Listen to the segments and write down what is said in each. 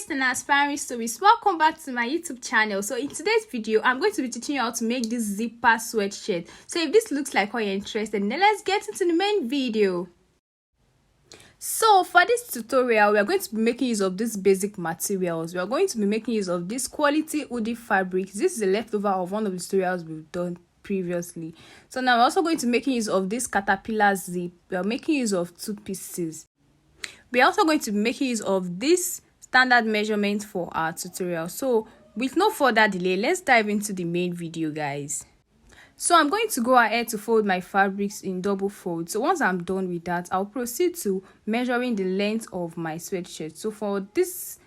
tourists and aspiring tourists, welcome back to my YouTube channel. So in today's video, I'm going to be teaching you how to make this zipper sweatshirt. So if this looks like what you're interested in, then let's get into the main video. So for this tutorial, we are going to be making use of these basic materials. We are going to be making use of this quality hoodie fabric. This is a leftover of one of the tutorials we've done previously. So now we're also going to be making use of this caterpillar zip. We are making use of 2 pieces. We are also going to be making use of this standard measurement for our tutorial. So with no further delay, let's dive into the main video, guys. So I'm going to go ahead to fold my fabrics in double fold. So once I'm done with that, I'll proceed to measuring the length of my sweatshirt. So for this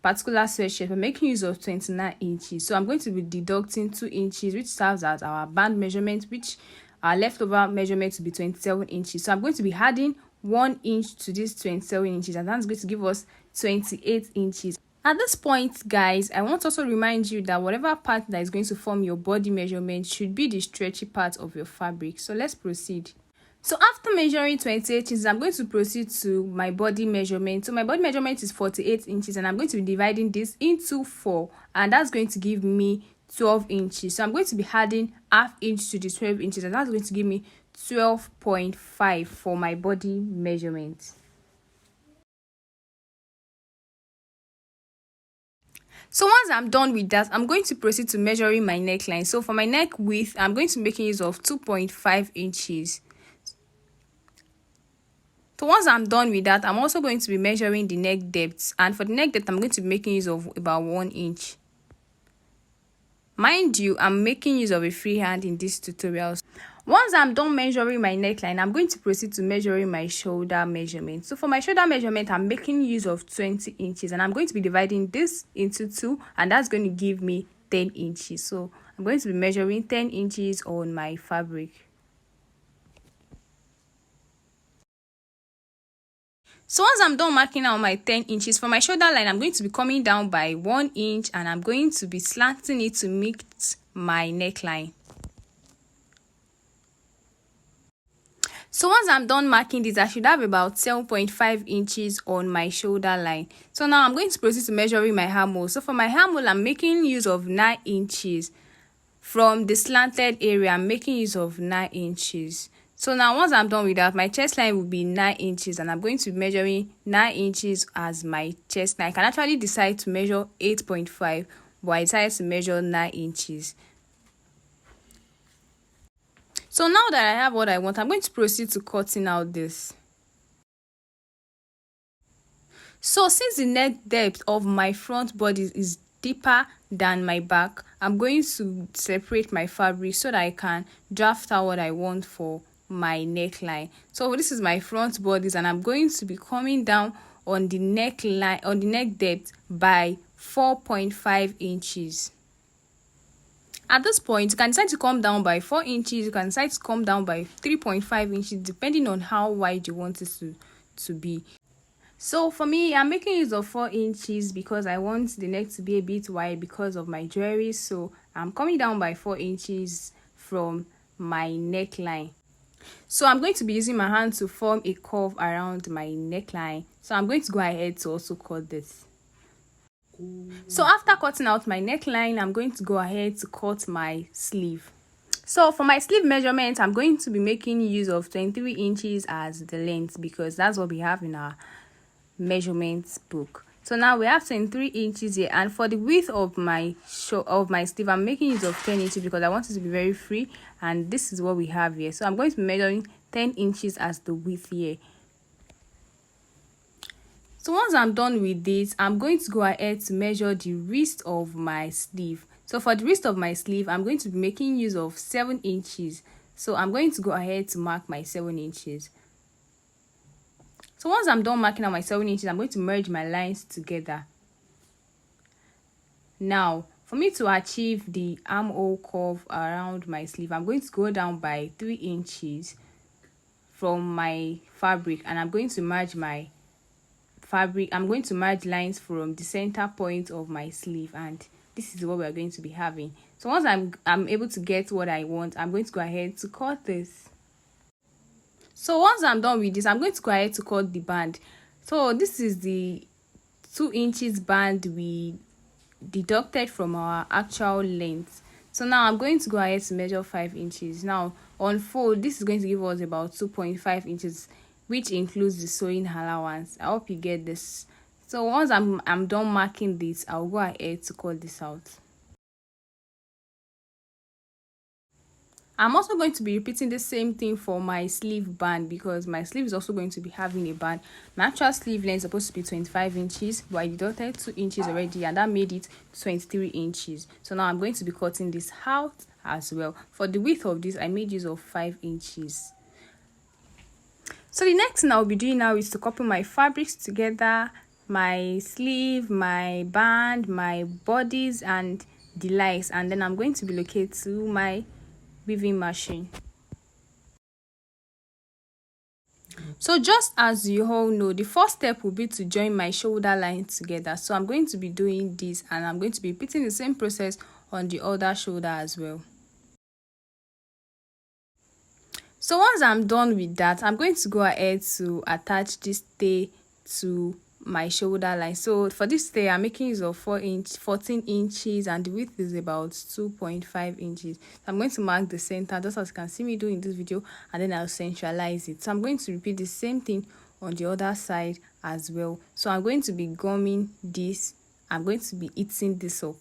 particular sweatshirt, I'm making use of 29 inches. So I'm going to be deducting 2 inches, which serves as our band measurement, which our leftover measurement to be 27 inches. So I'm going to be adding 1 inch to this 27 inches, and that's going to give us 28 inches. At this point, guys, I want to also remind you that whatever part that is going to form your body measurement should be the stretchy part of your fabric. So let's proceed. So after measuring 28 inches, I'm going to proceed to my body measurement. So my body measurement is 48 inches, and I'm going to be dividing this into 4, and that's going to give me 12 inches. So I'm going to be adding half inch to the 12 inches, and that's going to give me 12.5 for my body measurement. So once I'm done with that, I'm going to proceed to measuring my neckline. So for my neck width, I'm going to be making use of 2.5 inches. So once I'm done with that, I'm also going to be measuring the neck depth, and for the neck depth, I'm going to be making use of about 1 inch. Mind you, I'm making use of a freehand in this tutorial. Once I'm done measuring my neckline, I'm going to proceed to measuring my shoulder measurement. So for my shoulder measurement, I'm making use of 20 inches, and I'm going to be dividing this into 2, and that's going to give me 10 inches. So I'm going to be measuring 10 inches on my fabric. So once I'm done marking out my 10 inches, for my shoulder line, I'm going to be coming down by 1 inch, and I'm going to be slanting it to meet my neckline. So once I'm done marking this, I should have about 7.5 inches on my shoulder line. So now I'm going to proceed to measuring my armhole. So for my armhole, I'm making use of 9 inches. From the slanted area, I'm making use of 9 inches. So now once I'm done with that, my chest line will be 9 inches, and I'm going to be measuring 9 inches as my chest line. I can actually decide to measure 8.5, but I decided to measure 9 inches. So now that I have what I want, I'm going to proceed to cutting out this. So since the neck depth of my front body is deeper than my back, I'm going to separate my fabric so that I can draft out what I want for my neckline. So this is my front bodies, and I'm going to be coming down on the neckline, on the neck depth by 4.5 inches. At this point, you can decide to come down by 4 inches, you can decide to come down by 3.5 inches, depending on how wide you want it to be. So for me, I'm making use of 4 inches because I want the neck to be a bit wide because of my jewelry. So I'm coming down by 4 inches from my neckline. So I'm going to be using my hand to form a curve around my neckline. So I'm going to go ahead to also cut this. So after cutting out my neckline, I'm going to go ahead to cut my sleeve. So for my sleeve measurement, I'm going to be making use of 23 inches as the length, because that's what we have in our measurements book. So now we have 23 inches here, and for the width of my sleeve, I'm making use of 10 inches because I want it to be very free, and this is what we have here. So I'm going to be measuring 10 inches as the width here. So once I'm done with this, I'm going to go ahead to measure the wrist of my sleeve. So for the wrist of my sleeve, I'm going to be making use of 7 inches. So I'm going to go ahead to mark my 7 inches. So once I'm done marking out my 7 inches, I'm going to merge my lines together. Now, for me to achieve the armhole curve around my sleeve, I'm going to go down by 3 inches from my fabric, and I'm going to merge my fabric. I'm going to merge lines from the center point of my sleeve, and this is what we're going to be having. So once I'm able to get what I want, I'm going to go ahead to cut this. So once I'm done with this, I'm going to go ahead to cut the band. So this is the 2 inches band we deducted from our actual length. So now I'm going to go ahead to measure 5 inches. Now on fold, this is going to give us about 2.5 inches, which includes the sewing allowance. I hope you get this. So once I'm done marking this, I'll go ahead to cut this out. I'm also going to be repeating the same thing for my sleeve band, because my sleeve is also going to be having a band. My actual sleeve length is supposed to be 25 inches, but I deducted 2 inches already, and that made it 23 inches. So now I'm going to be cutting this out as well. For the width of this, I made use of 5 inches. So the next thing I'll be doing now is to couple my fabrics together, my sleeve, my band, my bodies, and the legs, and then I'm going to relocate to my weaving machine. So just as you all know, the first step will be to join my shoulder line together. So I'm going to be doing this, and I'm going to be repeating the same process on the other shoulder as well. So once I'm done with that, I'm going to go ahead to attach this stay to my shoulder line. So for this stay, I'm making use of 14 inches, and the width is about 2.5 inches. So I'm going to mark the center, just as you can see me do in this video, and then I'll centralize it. So I'm going to repeat the same thing on the other side as well. So I'm going to be gumming this. I'm going to be eating this up.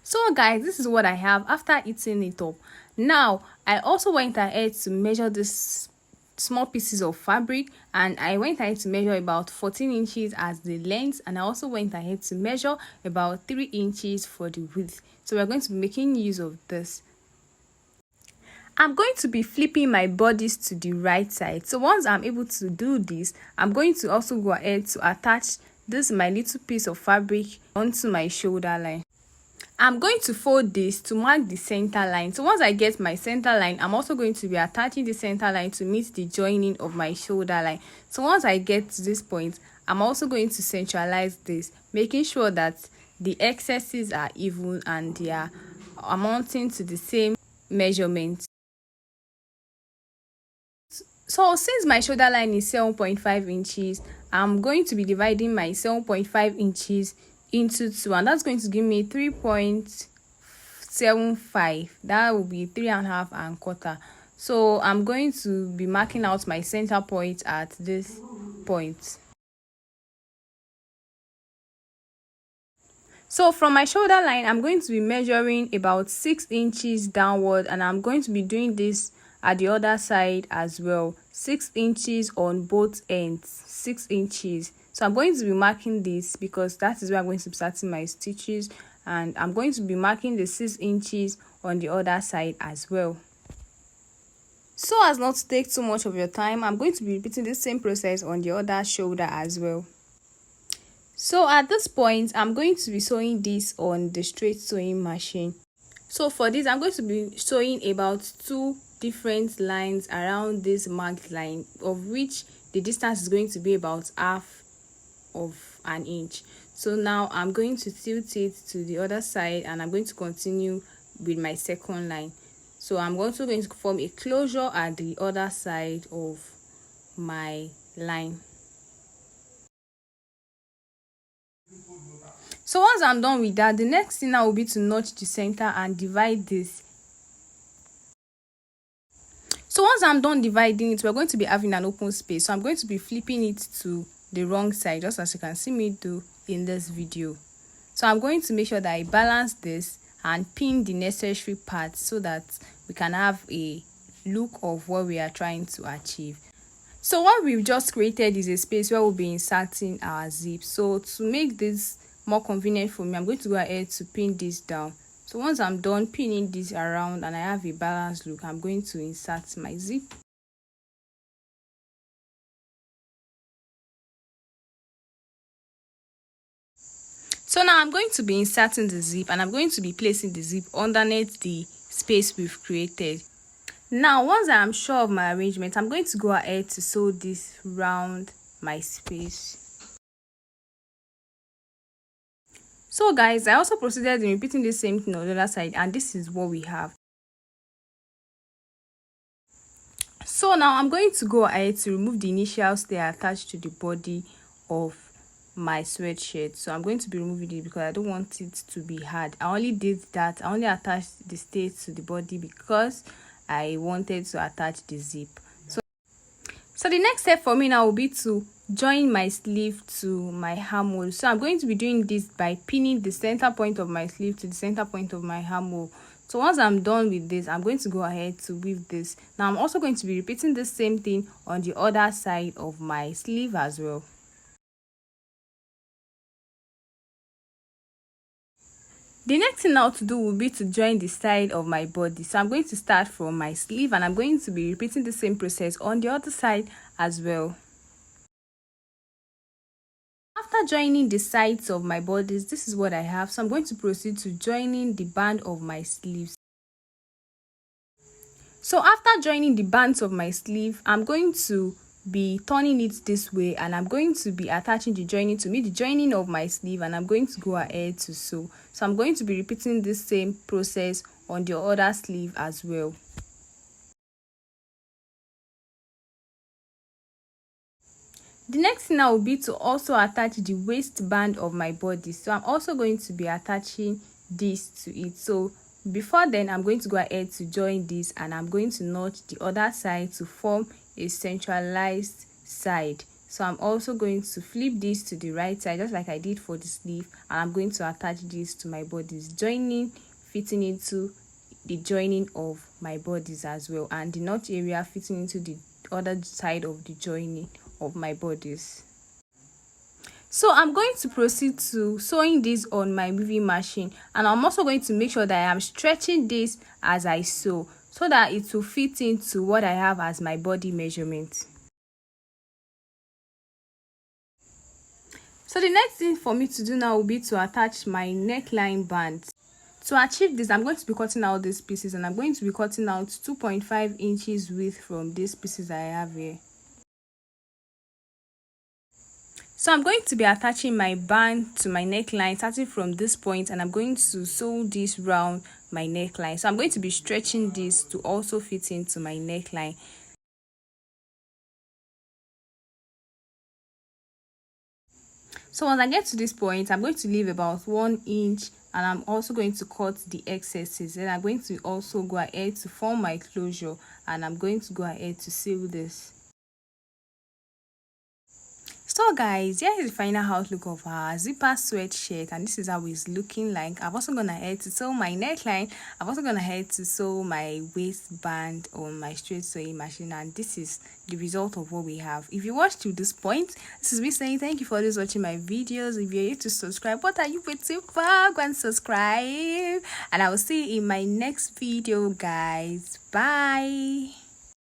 So guys, this is what I have after eating it up. Now I also went ahead to measure this small pieces of fabric, and I went ahead to measure about 14 inches as the length, and I also went ahead to measure about 3 inches for the width. So we're going to be making use of this. I'm going to be flipping my bodies to the right side. So once I'm able to do this, I'm going to also go ahead to attach this my little piece of fabric onto my shoulder line. I'm going to fold this to mark the center line. So once I get my center line, I'm also going to be attaching the center line to meet the joining of my shoulder line. So once I get to this point, I'm also going to centralize this, making sure that the excesses are even and they are amounting to the same measurement. So since my shoulder line is 7.5 inches, I'm going to be dividing my 7.5 inches into 2, and that's going to give me 3.75. that will be 3.5 and quarter. So I'm going to be marking out my center point at this point. So from my shoulder line, I'm going to be measuring about 6 inches downward, and I'm going to be doing this at the other side as well. 6 inches on both ends, 6 inches. So I'm going to be marking this because that is where I'm going to be starting my stitches, and I'm going to be marking the 6 inches on the other side as well. So as not to take too much of your time, I'm going to be repeating the same process on the other shoulder as well. So at this point, I'm going to be sewing this on the straight sewing machine. So for this, I'm going to be sewing about 2 different lines around this marked line, of which the distance is going to be about half of an inch. So now I'm going to tilt it to the other side, and I'm going to continue with my second line. So I'm also going to form a closure at the other side of my line. So once I'm done with that, the next thing now will be to notch the center and divide this. So once I'm done dividing it, we're going to be having an open space. So I'm going to be flipping it to the wrong side, just as you can see me do in this video. So I'm going to make sure that I balance this and pin the necessary parts so that we can have a look of what we are trying to achieve. So what we've just created is a space where we'll be inserting our zip. So to make this more convenient for me, I'm going to go ahead to pin this down. So once I'm done pinning this around and I have a balanced look, I'm going to insert my zip. So now I'm going to be inserting the zip, and I'm going to be placing the zip underneath the space we've created. Now once I am sure of my arrangement, I'm going to go ahead to sew this round my space. So guys, I also proceeded in repeating the same thing on the other side, and this is what we have. So now I'm going to go ahead to remove the initials they are attached to the body of my sweatshirt. So I'm going to be removing it because I don't want it to be hard. I only did that. I only attached the stays to the body because I wanted to attach the zip. So the next step for me now will be to join my sleeve to my armhole. So I'm going to be doing this by pinning the center point of my sleeve to the center point of my armhole. So once I'm done with this, I'm going to go ahead to weave this. Now I'm also going to be repeating the same thing on the other side of my sleeve as well. The next thing now to do will be to join the side of my body. So I'm going to start from my sleeve and I'm going to be repeating the same process on the other side as well. After joining the sides of my bodies, this is what I have. So I'm going to proceed to joining the band of my sleeves. So after joining the bands of my sleeve, I'm going to be turning it this way and I'm going to be attaching the joining to meet the joining of my sleeve, and I'm going to go ahead to sew. So I'm going to be repeating this same process on the other sleeve as well. The next thing now will be to also attach the waistband of my body. So I'm also going to be attaching this to it. So before then, I'm going to go ahead to join this and I'm going to notch the other side to form a centralized side. So I'm also going to flip this to the right side just like I did for the sleeve, and I'm going to attach this to my bodies, joining, fitting into the joining of my bodies as well, and the notch area fitting into the other side of the joining of my bodies. So I'm going to proceed to sewing this on my weaving machine, and I'm also going to make sure that I am stretching this as I sew so that it will fit into what I have as my body measurement. So the next thing for me to do now will be to attach my neckline band. To achieve this, I'm going to be cutting out these pieces and I'm going to be cutting out 2.5 inches width from these pieces I have here. So I'm going to be attaching my band to my neckline starting from this point, and I'm going to sew this round my neckline. So I'm going to be stretching this to also fit into my neckline. So once I get to this point, I'm going to leave about 1 inch and I'm also going to cut the excesses. Then I'm going to also go ahead to form my closure and I'm going to go ahead to sew this. So guys, here is the final outlook of our zipper sweatshirt, and this is how it's looking like. I've also gone ahead to sew my neckline. I've also gone ahead to sew my waistband on my straight sewing machine, and this is the result of what we have. If you watched to this point, this is me saying thank you for always watching my videos. If you're here to subscribe, what are you waiting for? Go and subscribe, and I will see you in my next video, guys. Bye.